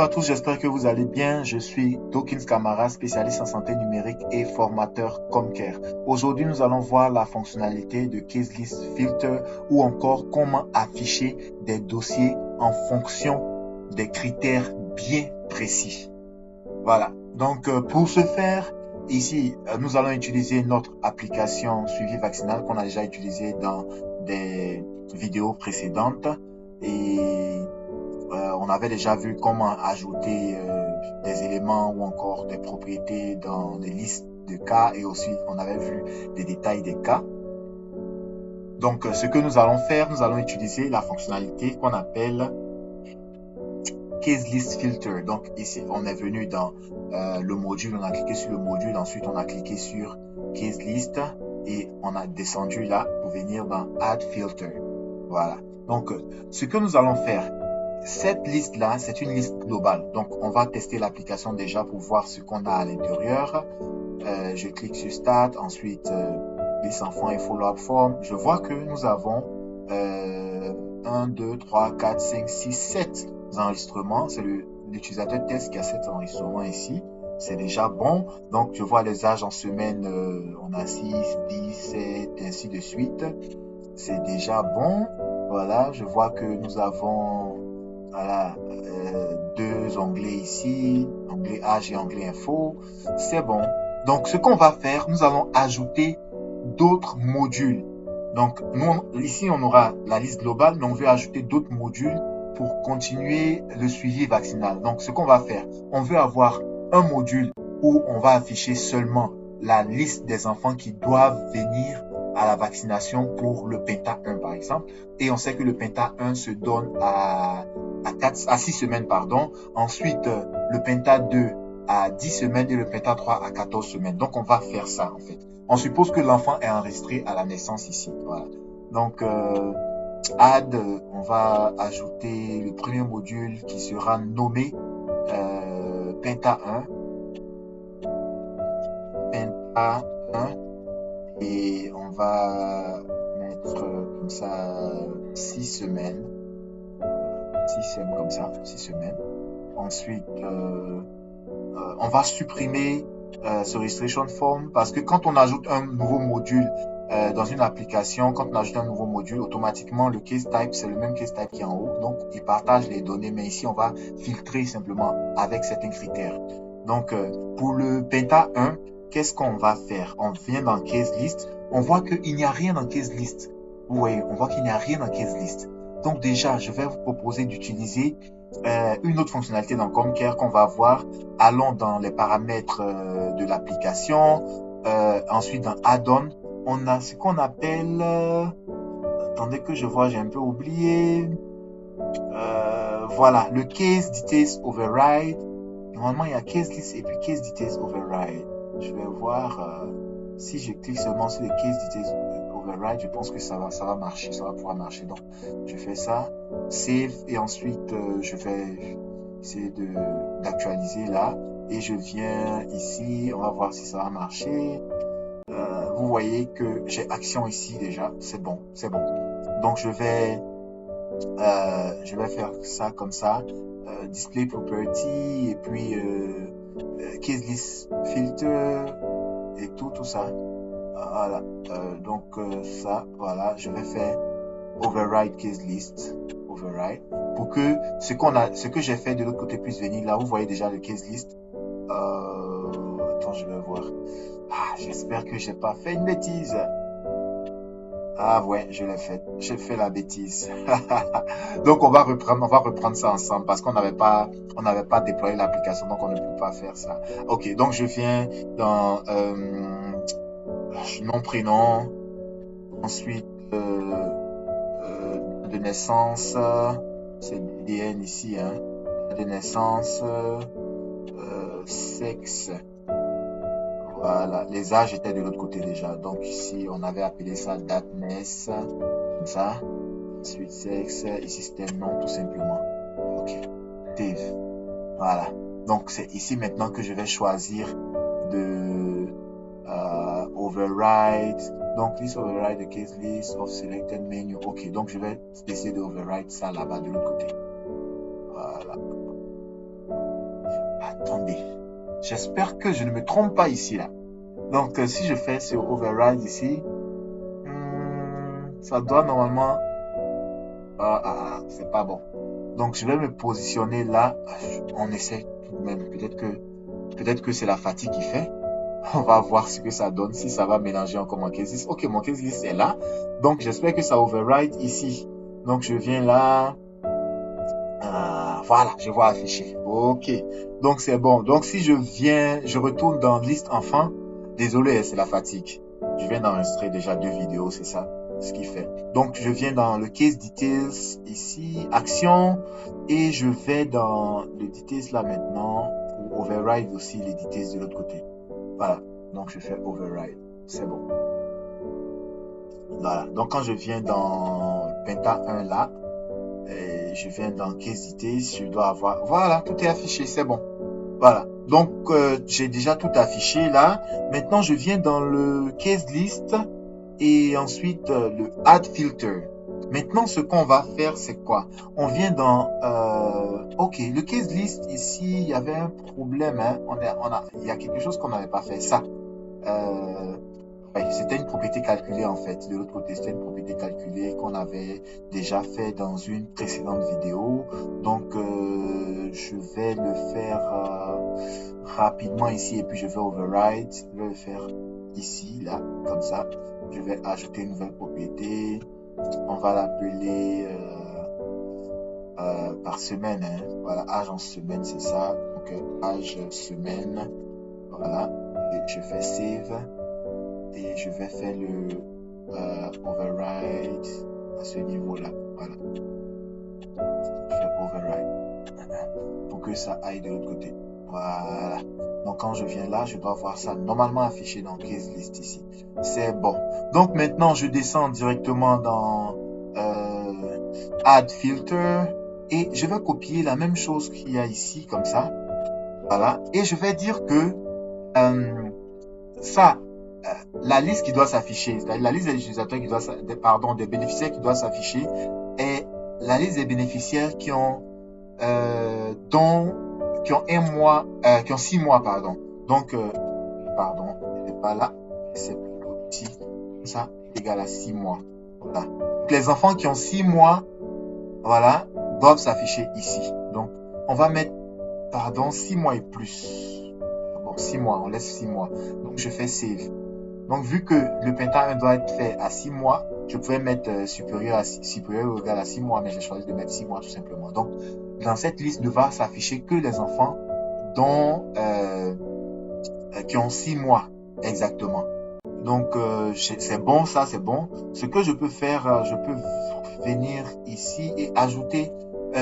à tous, j'espère que vous allez bien. Je suis Dawkins Camara, spécialiste en santé numérique et formateur Comcare. Aujourd'hui, nous allons voir la fonctionnalité de Case List Filter ou encore comment afficher des dossiers en fonction des critères bien précis. Voilà. Donc, pour ce faire, ici, nous allons utiliser notre application suivi vaccinal qu'on a déjà utilisée dans des vidéos précédentes et on avait déjà vu comment ajouter des éléments ou encore des propriétés dans des listes de cas et aussi on avait vu les détails des cas. Donc, ce que nous allons faire, nous allons utiliser la fonctionnalité qu'on appelle Case List Filter. Donc, ici, on est venu dans le module, on a cliqué sur le module, ensuite on a cliqué sur Case List et on a descendu là pour venir dans Add Filter. Voilà. Donc, ce que nous allons faire, cette liste-là, c'est une liste globale. Donc, on va tester l'application déjà pour voir ce qu'on a à l'intérieur. Je clique sur Start, ensuite liste enfants et follow-up form. Je vois que nous avons 1, 2, 3, 4, 5, 6, 7 enregistrements. C'est l'utilisateur test qui a 7 enregistrements ici. C'est déjà bon. Donc, je vois les âges en semaine. On a 6, 10, 7, ainsi de suite. C'est déjà bon. Voilà, je vois que nous avons voilà, deux onglets ici, onglet âge et onglet info. C'est bon. Donc, ce qu'on va faire, nous allons ajouter d'autres modules. Donc, nous, ici, on aura la liste globale, mais on veut ajouter d'autres modules pour continuer le suivi vaccinal. Donc, ce qu'on va faire, on veut avoir un module où on va afficher seulement la liste des enfants qui doivent venir à la vaccination pour le Penta 1, par exemple. Et on sait que le Penta 1 se donne à 6 semaines, pardon. Ensuite, le Penta 2 à 10 semaines et le Penta 3 à 14 semaines. Donc, on va faire ça, en fait. On suppose que l'enfant est enregistré à la naissance ici. Voilà. Donc, Add, on va ajouter le premier module qui sera nommé Penta 1. Penta 1. Et on va mettre comme ça 6 semaines. 6 semaines comme ça, 6 semaines. Ensuite, on va supprimer ce registration form parce que quand on ajoute un nouveau module dans une application, quand on ajoute un nouveau module, automatiquement le case type, c'est le même case type qui est en haut. Donc, il partage les données, mais ici, on va filtrer simplement avec certains critères. Donc, pour le Penta 1, qu'est-ce qu'on va faire? On vient dans Case List. On voit qu'il n'y a rien dans Case List. Vous voyez, on voit qu'il n'y a rien dans Case List. Donc déjà, je vais vous proposer d'utiliser une autre fonctionnalité dans Comcare qu'on va voir. Allons dans les paramètres de l'application. Ensuite, dans Add-on, on a ce qu'on appelle... attendez que je vois, j'ai un peu oublié. Voilà, le Case Details Override. Normalement, il y a Case List et puis Case Details Override. Je vais voir si je clique seulement sur le Case Details Override, je pense que ça va marcher, ça va pouvoir marcher. Donc, je fais ça, Save, et ensuite, je vais essayer d'actualiser là. Et je viens ici, on va voir si ça va marcher. Vous voyez que j'ai action ici déjà, c'est bon, c'est bon. Donc, je vais faire ça comme ça. Display Property, et puis Case List Filter, et tout ça. Voilà. Donc, ça, voilà, je vais faire Override Case List. Override. Pour que ce que j'ai fait de l'autre côté puisse venir là. Vous voyez déjà le Case List. Attends, je vais voir. Ah, j'espère que j'ai pas fait une bêtise. Ah ouais, je l'ai fait. J'ai fait la bêtise. Donc on va reprendre ça ensemble parce qu'on n'avait pas déployé l'application, donc on ne peut pas faire ça. Ok, donc je viens dans nom, prénom, ensuite de naissance, c'est DN ici, hein, de naissance, sexe. Voilà, les âges étaient de l'autre côté déjà. Donc ici, on avait appelé ça date naissance, comme ça. Ensuite, sexe. Ici, c'était nom tout simplement. Ok, Dave. Voilà. Donc c'est ici maintenant que je vais choisir de override. Donc, list override the case list of selected menu. Ok, donc je vais essayer de override ça là-bas de l'autre côté. Voilà. attendez. J'espère que je ne me trompe pas ici, là. Donc, si je fais sur override ici, ça doit normalement... c'est pas bon. Donc, je vais me positionner là. On essaie tout de même. Peut-être que c'est la fatigue qui fait. On va voir ce que ça donne, si ça va mélanger encore mon case list. Ok, mon case list est là. Donc, j'espère que ça override ici. Donc, je viens là. Voilà, je vois affiché. Ok, donc c'est bon. Donc, si je retourne dans liste enfant. Désolé, c'est la fatigue. Je viens d'enregistrer déjà 2 vidéos, c'est ça ce qu'il fait. Donc, je viens dans le case details ici, action, et je vais dans le details là maintenant pour override aussi les details de l'autre côté. Voilà, donc je fais override, c'est bon. Voilà, donc quand je viens dans Penta 1 là, et je viens dans case details, je dois avoir, voilà, tout est affiché, c'est bon. Voilà, donc j'ai déjà tout affiché là. Maintenant, je viens dans le case list et ensuite le add filter. Maintenant, ce qu'on va faire, c'est quoi? On vient dans... ok, le case list, ici, il y avait un problème. Hein. Il y a quelque chose qu'on n'avait pas fait. Ça. Ouais, c'était une propriété calculée, en fait. De l'autre côté, c'était une propriété calculée qu'on avait déjà fait dans une précédente vidéo. Donc, je vais le faire rapidement ici et puis je vais override. Je vais le faire ici, là, comme ça. Je vais ajouter une nouvelle propriété. On va l'appeler par semaine. Hein. Voilà, âge en semaine, c'est ça. Donc, âge semaine. Voilà. Et je fais save. Et je vais faire le override à ce niveau-là. Voilà. Je fais override. Pour que ça aille de l'autre côté. Voilà. Donc, quand je viens là, je dois voir ça normalement affiché dans case list ici. C'est bon. Donc, maintenant, je descends directement dans Add Filter. Et je vais copier la même chose qu'il y a ici, comme ça. Voilà. Et je vais dire que ça, la liste qui doit s'afficher, la liste des utilisateurs qui doit, pardon, des bénéficiaires qui doit s'afficher est la liste des bénéficiaires qui ont qui ont 1 mois, qui ont 6 mois, pardon. Donc, pardon, c'est pas là, c'est plutôt ici. Ça égal à 6 mois. Voilà. Donc, les enfants qui ont 6 mois, voilà, doivent s'afficher ici. Donc, on va mettre, pardon, 6 mois et plus. Bon, 6 mois, on laisse 6 mois. Donc, je fais save. Donc, vu que le Penta 1 doit être fait à 6 mois, je pouvais mettre supérieur ou égal à 6 mois, mais j'ai choisi de mettre 6 mois tout simplement. Donc, dans cette liste ne va s'afficher que les enfants qui ont 6 mois exactement. Donc, c'est bon, ça, c'est bon. Ce que je peux faire, je peux venir ici et ajouter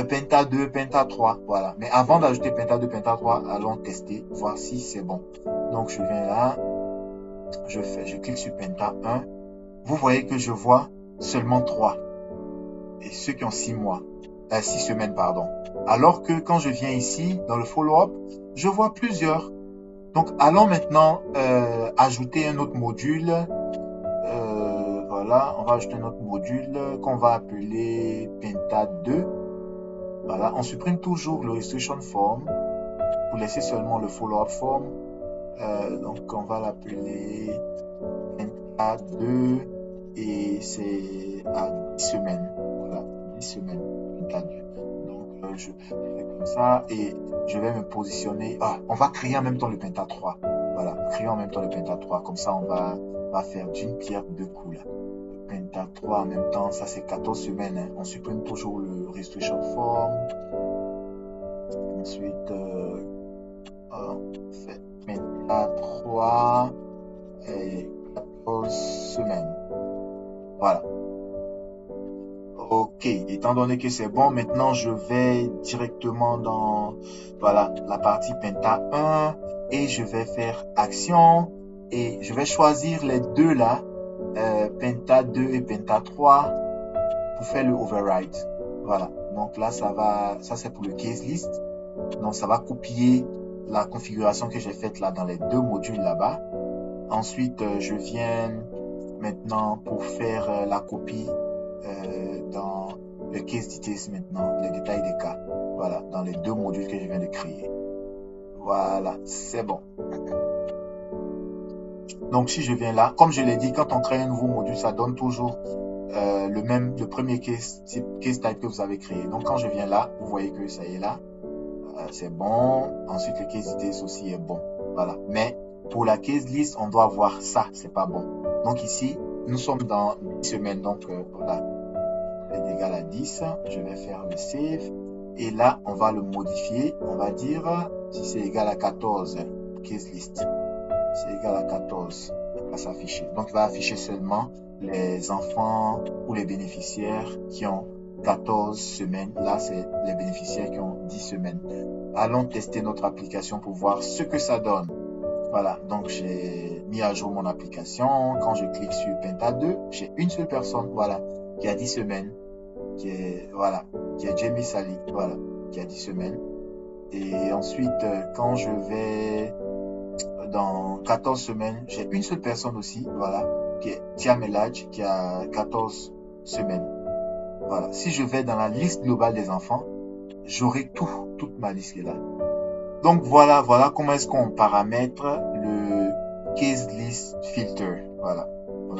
Penta 2, Penta 3. Voilà. Mais avant d'ajouter Penta 2, Penta 3, allons tester, voir si c'est bon. Donc, je viens là. Je clique sur Penta 1. Vous voyez que je vois seulement 3. Et ceux qui ont 6 mois. 6 semaines, pardon. Alors que quand je viens ici, dans le follow-up, je vois plusieurs. Donc, allons maintenant ajouter un autre module. Voilà, on va ajouter un autre module qu'on va appeler Penta 2. Voilà, on supprime toujours le restriction form pour laisser seulement le follow-up form. Donc, on va l'appeler Penta 2 et c'est à 10 semaines. Voilà, 10 semaines, Penta 2. Donc, je fais comme ça et je vais me positionner. On va créer en même temps le Penta 3. Voilà, créer en même temps le Penta 3. Comme ça, on va faire d'une pierre deux coups là. Le Penta 3 en même temps, ça c'est 14 semaines. Hein. On supprime toujours le restriction form. Ensuite, on fait Penta 3 et 14 semaines. Voilà. Ok, étant donné que c'est bon, maintenant je vais directement dans voilà, la partie Penta 1 et je vais faire action et je vais choisir les deux là, Penta 2 et Penta 3 pour faire le override. Voilà, donc là ça c'est pour le case list. Donc ça va copier la configuration que j'ai faite là dans les deux modules là-bas. Ensuite, je viens maintenant pour faire la copie dans le case details maintenant, les détails des cas. Voilà, dans les deux modules que je viens de créer. Voilà, c'est bon. Donc, si je viens là, comme je l'ai dit, quand on crée un nouveau module, ça donne toujours le premier case type que vous avez créé. Donc, quand je viens là, vous voyez que ça y est là. C'est bon. Ensuite, le case details aussi est bon. Voilà. Mais pour la case list, on doit voir ça. C'est pas bon. Donc, ici, nous sommes dans 10 semaines. Donc, voilà. C'est égal à 10. Je vais faire le save. Et là, on va le modifier. On va dire si c'est égal à 14, case list. C'est égal à 14. Il va s'afficher. Donc, il va afficher seulement les enfants ou les bénéficiaires qui ont 14 semaines. Là, c'est les bénéficiaires qui ont 10 semaines. Allons tester notre application pour voir ce que ça donne. Voilà, donc j'ai mis à jour mon application. Quand je clique sur Penta 2, j'ai une seule personne, voilà, qui a 10 semaines, qui est Jamie Sally, voilà, qui a 10 semaines. Et ensuite, quand je vais dans 14 semaines, j'ai une seule personne aussi, voilà, qui est Tiam Eladj, qui a 14 semaines. Voilà, si je vais dans la liste globale des enfants, j'aurai toute ma liste qui est là. Donc voilà comment est-ce qu'on paramètre le case list filter. Voilà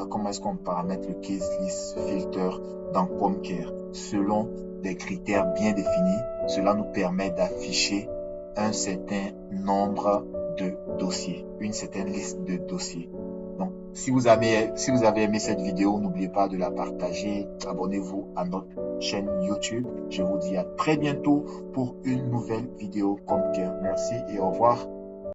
comment est-ce qu'on paramètre le case list filter dans PomCare. Selon des critères bien définis, cela nous permet d'afficher un certain nombre de dossiers, une certaine liste de dossiers. Donc, si vous avez aimé cette vidéo, n'oubliez pas de la partager. Abonnez-vous à notre chaîne YouTube. Je vous dis à très bientôt pour une nouvelle vidéo PomCare. Merci et au revoir.